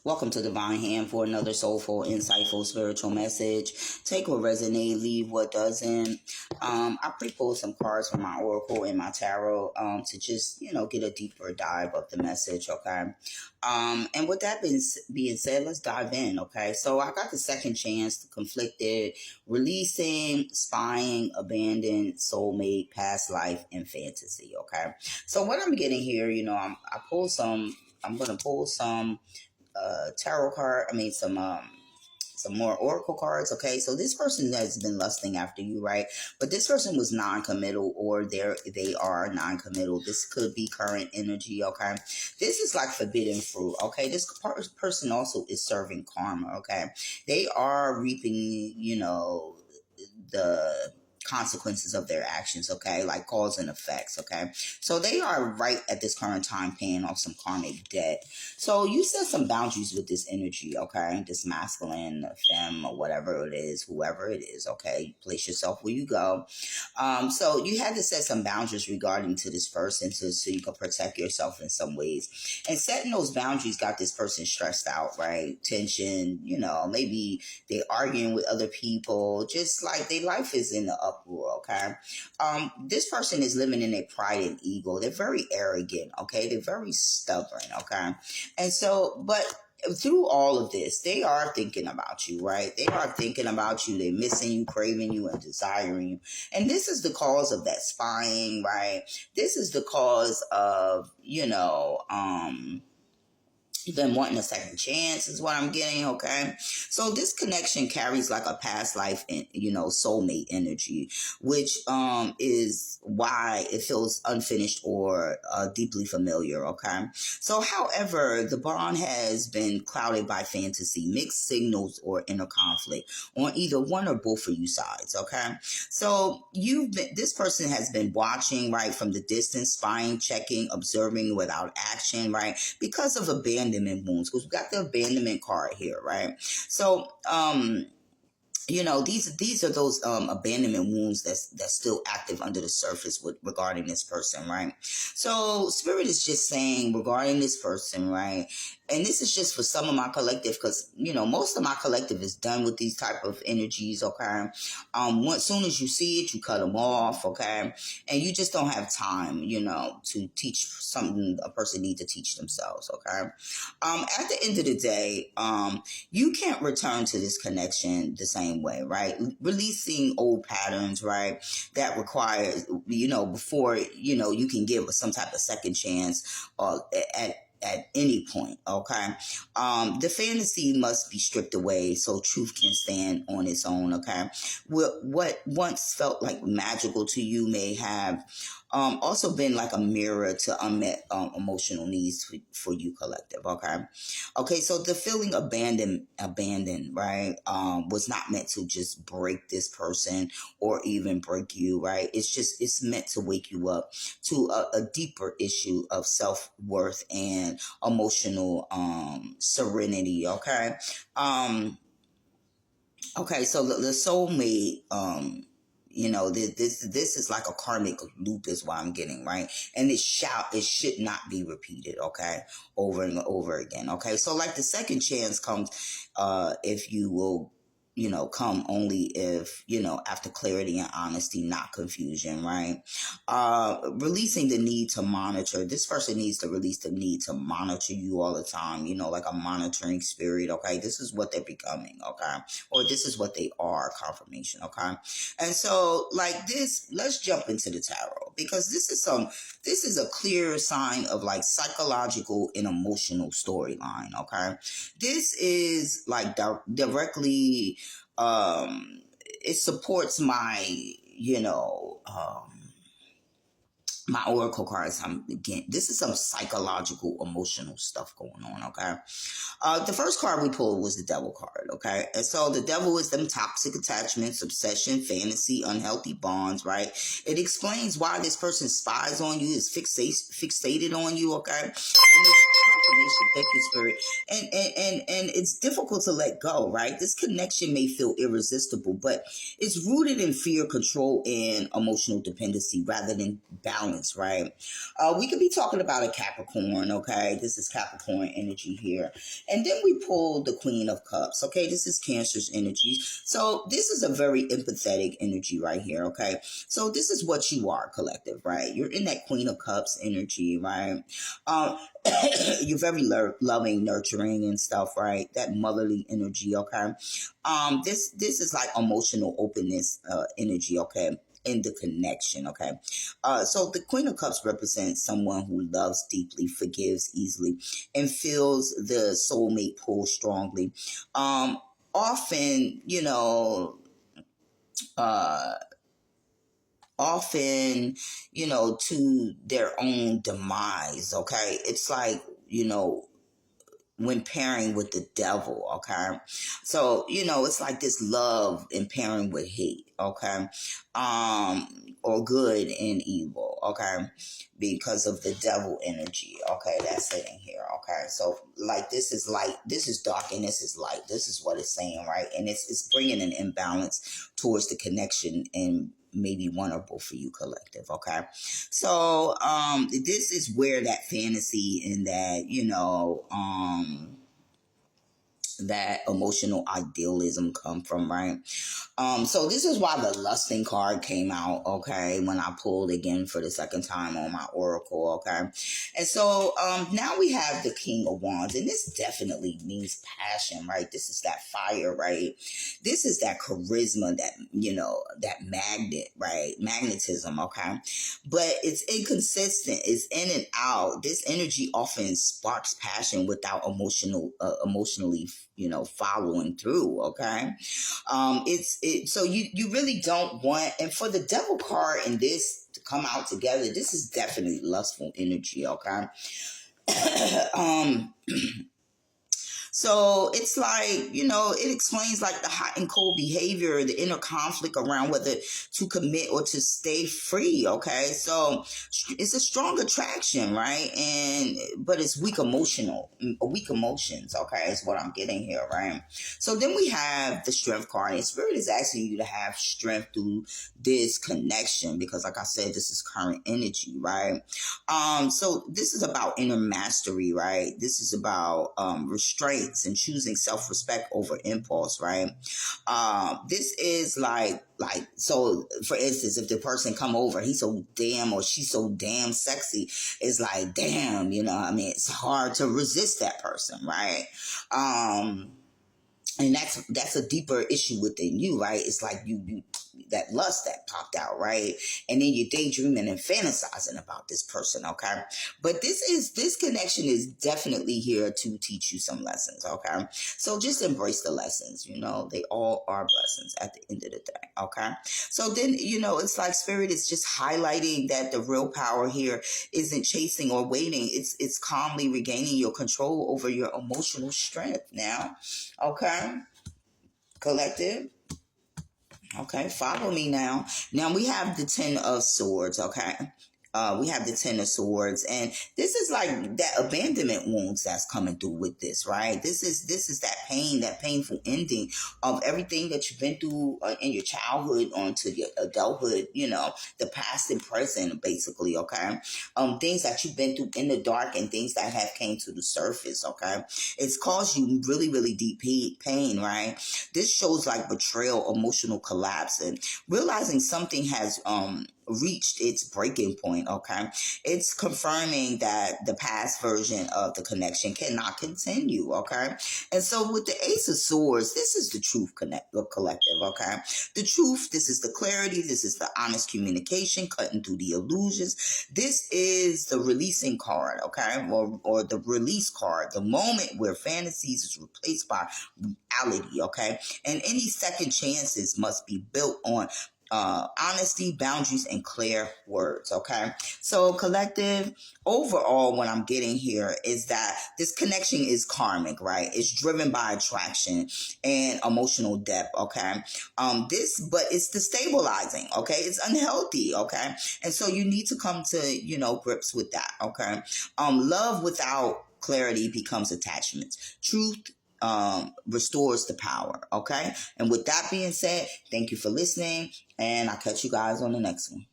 Welcome to Divine Hand for another soulful, insightful, spiritual message. Take what resonates, leave what doesn't. I pre-pulled some cards from my oracle and my tarot to just, get a deeper dive of the message, okay? And with that being said, let's dive in, okay? So I got the second chance, the conflicted, releasing, spying, abandoned, soulmate, past life, and fantasy, okay? So what I'm getting here, I'm going to pull some tarot card. Some more oracle cards. Okay, so this person has been lusting after you, right? But this person was non-committal, or they are non-committal. This could be current energy. Okay, this is like forbidden fruit. Okay, this person also is serving karma. Okay, they are reaping, the consequences of their actions, okay, like cause and effects, okay. So they are right at this current time paying off some karmic debt. So you set some boundaries with this energy, okay, this masculine, femme, or whatever it is, whoever it is, okay. Place yourself where you go. So you had to set some boundaries regarding to this person so you can protect yourself in some ways. And setting those boundaries got this person stressed out, right? Tension, maybe they're arguing with other people, just like their life is in the uproar, okay? This person is living in their pride and ego. They're very arrogant, okay? They're very stubborn, okay? And so, but through all of this, they are thinking about you, right? They are thinking about you. They're missing you, craving you, and desiring you. And this is the cause of that spying, right? This is the cause of, them wanting a second chance is what I'm getting, okay? So this connection carries like a past life and, soulmate energy, which is why it feels unfinished or deeply familiar, okay? So, however, the bond has been clouded by fantasy, mixed signals, or inner conflict on either one or both of you sides, okay? So this person has been watching, right, from the distance, spying, checking, observing without action, right? Because of abandonment wounds, because we got the abandonment card here, right? So these are those abandonment wounds that's still active under the surface regarding this person, right? So spirit is just saying regarding this person, right? And this is just for some of my collective, because most of my collective is done with these type of energies, okay? As soon as you see it, you cut them off, okay? And you just don't have time, to teach something a person needs to teach themselves, okay? At the end of the day, you can't return to this connection the same way, right? Releasing old patterns, right? That requires, before, you can give some type of second chance at any point, okay? The fantasy must be stripped away so truth can stand on its own, okay? What once felt like magical to you may have also been like a mirror to unmet emotional needs for you collective, okay? Okay, so the feeling abandoned, right, was not meant to just break this person or even break you, right? It's meant to wake you up to a deeper issue of self-worth and emotional serenity, okay? Okay, so the soulmate, this is like a karmic loop is what I'm getting, right? And it should not be repeated, okay, over and over again, okay? So like the second chance comes if you will, come only if, after clarity and honesty, not confusion, right? Releasing the need to monitor. This person needs to release the need to monitor you all the time, like a monitoring spirit, okay? This is what they're becoming, okay? Or this is what they are, confirmation, okay? And so like this, let's jump into the tarot, because this is a clear sign of like psychological and emotional storyline, okay? This is like directly it supports my my oracle cards. Again, this is some psychological, emotional stuff going on, okay? The first card we pulled was the devil card, okay? And so the devil is them toxic attachments, obsession, fantasy, unhealthy bonds, right? It explains why this person spies on you, is fixated on you, okay? And it's confirmation. Thank you, Spirit. And it's difficult to let go, right? This connection may feel irresistible, but it's rooted in fear, control, and emotional dependency rather than balance, right? We could be talking about a Capricorn, okay? This is Capricorn energy here. And then we pull the Queen of Cups, okay? This is Cancer's energy. So this is a very empathetic energy right here, okay? So this is what you are, collective, right? You're in that Queen of Cups energy, right? Um, you're very loving, nurturing, and stuff, right? That motherly energy, okay? This is like emotional openness, energy, okay? In the connection, okay? So the Queen of Cups represents someone who loves deeply, forgives easily, and feels the soulmate pull strongly. Often, uh, often, to their own demise, okay? It's like, when pairing with the devil, okay? So, it's like this love and pairing with hate, okay? Or good and evil, okay? Because of the devil energy, okay? That's sitting here, okay? So, like, this is light, this is dark, and this is light. This is what it's saying, right? And it's bringing an imbalance towards the connection and maybe one or both for you, collective, okay? So this is where that fantasy and that that emotional idealism come from, right? So this is why the lusting card came out, okay, when I pulled again for the second time on my oracle, okay? And so now we have the King of Wands, and this definitely means passion, right? This is that fire, right? This is that charisma, that, that magnet, right? Magnetism, okay? But it's inconsistent, it's in and out. This energy often sparks passion without emotionally, following through, okay? So you really don't want, and for the devil card and this to come out together, this is definitely lustful energy, okay? So it's like, it explains like the hot and cold behavior, the inner conflict around whether to commit or to stay free. Okay. So it's a strong attraction, right? But it's weak emotions. Okay. Is what I'm getting here, right? So then we have the strength card, and Spirit is asking you to have strength through this connection because, like I said, this is current energy, right? So this is about inner mastery, right? This is about restraints and choosing self-respect over impulse, right? This is like so. For instance, if the person come over, he's so damn or she's so damn sexy, it's like damn, it's hard to resist that person, right? And that's a deeper issue within you, right? It's like you that lust that popped out, right? And then you're daydreaming and fantasizing about this person, okay? But this connection is definitely here to teach you some lessons, okay? So just embrace the lessons, they all are blessings at the end of the day, okay? So then, it's like Spirit is just highlighting that the real power here isn't chasing or waiting. It's calmly regaining your control over your emotional strength now, okay? Collective. Okay, follow me now. Now we have the Ten of Swords, okay? We have the Ten of Swords, and this is like that abandonment wounds that's coming through with this, right? This is that pain, that painful ending of everything that you've been through in your childhood onto your adulthood, the past and present, basically, okay? Things that you've been through in the dark and things that have came to the surface, okay? It's caused you really, really deep pain, right? This shows like betrayal, emotional collapse, and realizing something has reached its breaking point, okay? It's confirming that the past version of the connection cannot continue, okay? And so with the Ace of Swords, this is the truth collective, okay? The truth, this is the clarity, this is the honest communication, cutting through the illusions. This is the releasing card, okay? Or the release card, the moment where fantasies is replaced by reality, okay? And any second chances must be built on honesty, boundaries, and clear words, okay? So collective, overall, what I'm getting here is that this connection is karmic, right? It's driven by attraction and emotional depth, okay? But it's destabilizing, okay? It's unhealthy, okay? And so you need to come to, grips with that, okay? Love without clarity becomes attachments. Truth restores the power. Okay. And with that being said, thank you for listening, and I'll catch you guys on the next one.